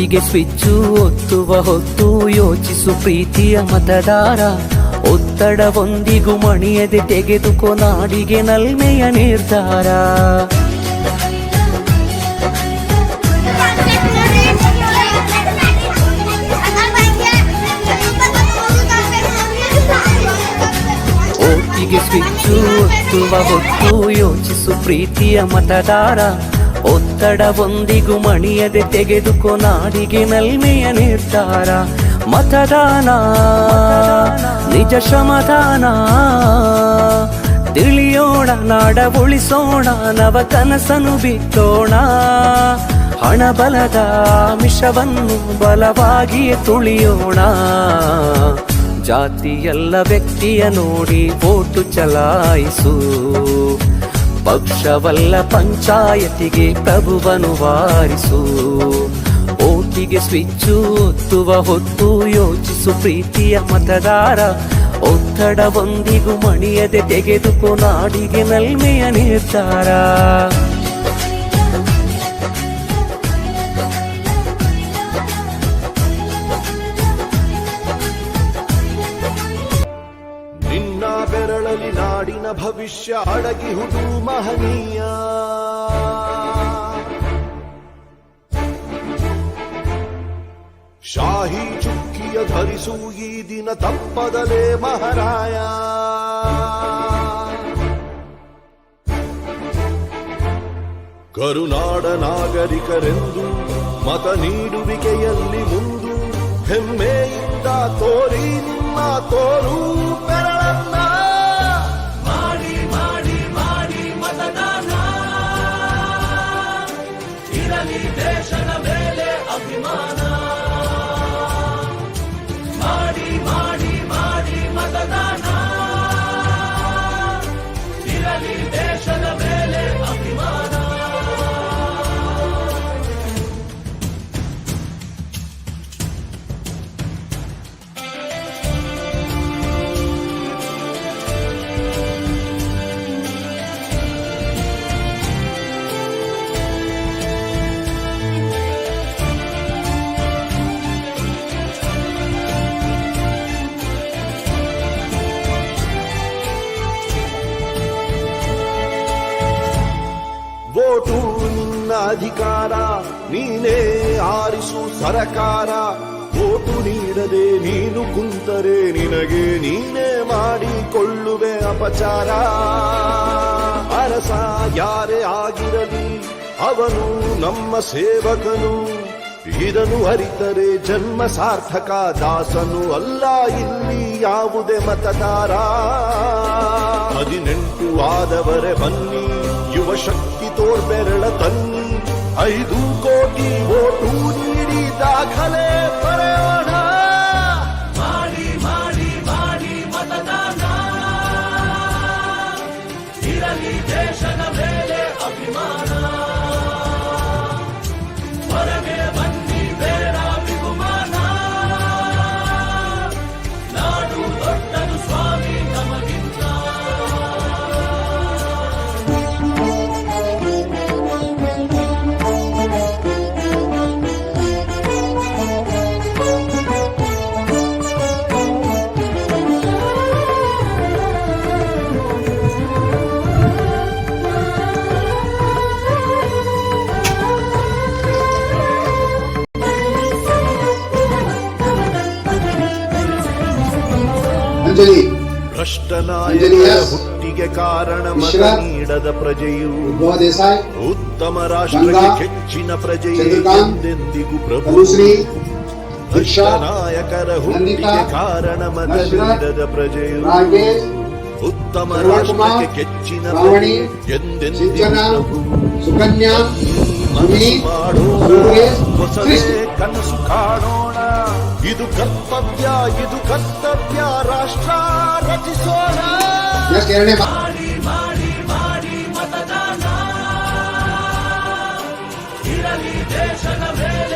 ಓಟಿಗೆ switch ಒತ್ತುವ ಹೊತ್ತು ಯೋಚಿಸು ಪ್ರೀತಿಯ ಮತದಾರ. ಒತ್ತಡವೊಂದಿಗೂ ಮಣಿಯದೆ ತೆಗೆದುಕೋ ನಾಡಿಗೆ ನಲ್ಮೆಯ ನಿರ್ಧಾರ. ಓಟಿಗೆ ಸ್ವಿಚ್ಚು ಒತ್ತುವ ಹೊತ್ತು ಯೋಚಿಸು ಪ್ರೀತಿಯ ಮತದಾರ. ಒತ್ತಡವೊಂದಿಗೂ ಮಣಿಯದೆ ತೆಗೆದುಕೋ ನಾಡಿಗೆ ನಲ್ಮೆಯ ನಿರ್ಧಾರ. ಮತದಾನ ನಿಜ ಶ್ರಮದಾನ, ತಿಳಿಯೋಣ ನಾಡ ಉಳಿಸೋಣ, ನವ ಕನಸನ್ನು ಬಿತ್ತೋಣ. ಹಣಬಲದ ಮಿಷವನ್ನು ಬಲವಾಗಿಯೇ ತುಳಿಯೋಣ. ಜಾತಿಯಲ್ಲ ವ್ಯಕ್ತಿಯ ನೋಡಿ ಓಟು ಚಲಾಯಿಸು, ಪಕ್ಷವಲ್ಲ ಪಂಚಾಯತಿಗೆ ಪ್ರಭುವನು ವಾರಿಸು. ಓಟಿಗೆ ಸ್ವಿಚ್ಚು ಒತ್ತುವ ಹೊತ್ತು ಯೋಚಿಸು ಪ್ರೀತಿಯ ಮತದಾರ. ಒತ್ತಡವೊಂದಿಗೂ ಮಣಿಯದೆ ತೆಗೆದುಕೋ ನಾಡಿಗೆ ನಲ್ಮೆಯ ನಿರ್ಧಾರ. ನಿನ್ನ ಬೆರಳಲಿ ನಾಡಿನ ಭವಿಷ್ಯ ಅಡಗಿಹುದು ಮಹನೀಯ. ಶಾಹಿ ಚುಕ್ಕಿಯ ಧರಿಸು ಈ ದಿನ ತಪ್ಪದಲೇ ಮಹಾರಾಯ. ಕರುನಾಡ ನಾಗರಿಕರೆಂದು ಮತ ನೀಡುವಿಕೆಯಲ್ಲಿ ಮುಂದು ಹೆಮ್ಮೆಯಿಂದ ತೋರಿ ನಿಮ್ಮ ತೋರು ಬೆರಳನ್ನ. ಮಾಡಿ ಮಾಡಿ ಮಾಡಿ ಮತದಾನ, ಇರಲಿ ದೇಶದ ಮೇಲೆ ಅಭಿಮಾನ. ಮಾಡಿ ಮಾಡಿ ಮಾಡಿ ಮತದಾನ, ಇರಲಿ ದೇಶದ ಮೇಲೆ ಅಭಿಮಾನ. ವೋಟು ನಿನ್ನ ಅಧಿಕಾರ, ನೀನೇ ಆರಿಸು ಸರಕಾರ. ವೋಟು ನೀಡದೆ ನೀನು ಕುಂತರೆ ನಿನಗೆ ನೀನೇ ಮಾಡಿಕೊಳ್ಳುವೆ ಅಪಚಾರ. ಅರಸ ಯಾರೇ ಆಗಿರಲಿ ಅವನು ನಮ್ಮ ಸೇವಕನು, ಇದನ್ನು ಅರಿತರೆ ಜನ್ಮ ಸಾರ್ಥಕ. ದಾಸನು ಅಲ್ಲ ಇಲ್ಲಿ ಯಾವುದೇ ಮತದಾರ. 18 ಆದವರೆ ಬನ್ನಿ, ಯುವ ಶಕ್ತಿ ತೋರ್ಬೆರಳ ತನ್ನಿ. 5 ಕೋಟಿ ವೋಟು ನೀಡಿ ದಾಖಲೆ ಬರೆಯೋಣ. ಮಾಡಿ ಮಾಡಿ ಮಾಡಿ ಮತದಾನ, ಇರಲಿ ದೇಶದ ಮೇಲೆ ಅಭಿಮಾನ. ಹೊರಗೆ ಬನ್ನಿ ಬೇಡ ವಿಗುಮಾನ, ನಾಡು ದೊಡ್ಡದು ಸ್ವಾಮಿ ನಮಗಿಂತ. ಭ್ರಷ್ಟನಾಯಕರ ಹುಟ್ಟಿಗೆ ಕಾರಣ ಮತ ನೀಡದ ಪ್ರಜೆಯು, ಉತ್ತಮ ರಾಷ್ಟ್ರಕ್ಕೆ ಹೆಚ್ಚಿನ ಪ್ರಜೆಯೇ ಎಂದೆಂದಿಗೂ ಪ್ರಭು. ಭ್ರಷ್ಟನಾಯಕರ ಹುಟ್ಟಿಗೆ ಕಾರಣ ಮತ ನೀಡದ ಪ್ರಜೆಯು, ಉತ್ತಮ ರಾಷ್ಟ್ರಕ್ಕೆ ಹೆಚ್ಚಿನ ಪ್ರಜೆ ಎಂದೆಂದಿಗೂ ಪ್ರಭು. ಹೊಸದೇ ಕನಸು ಕಾಣೋಣ, ಇದು ಕರ್ತವ್ಯ ಇದು ಕರ್ತವ್ಯ. ರಾಷ್ಟ್ರ ರಚಿಸೋಣ. ಮಾಡಿ ಮಾಡಿ ಮಾಡಿ ಮತದಾನ, ಇರಲಿ ದೇಶದ ಮೇಲೆ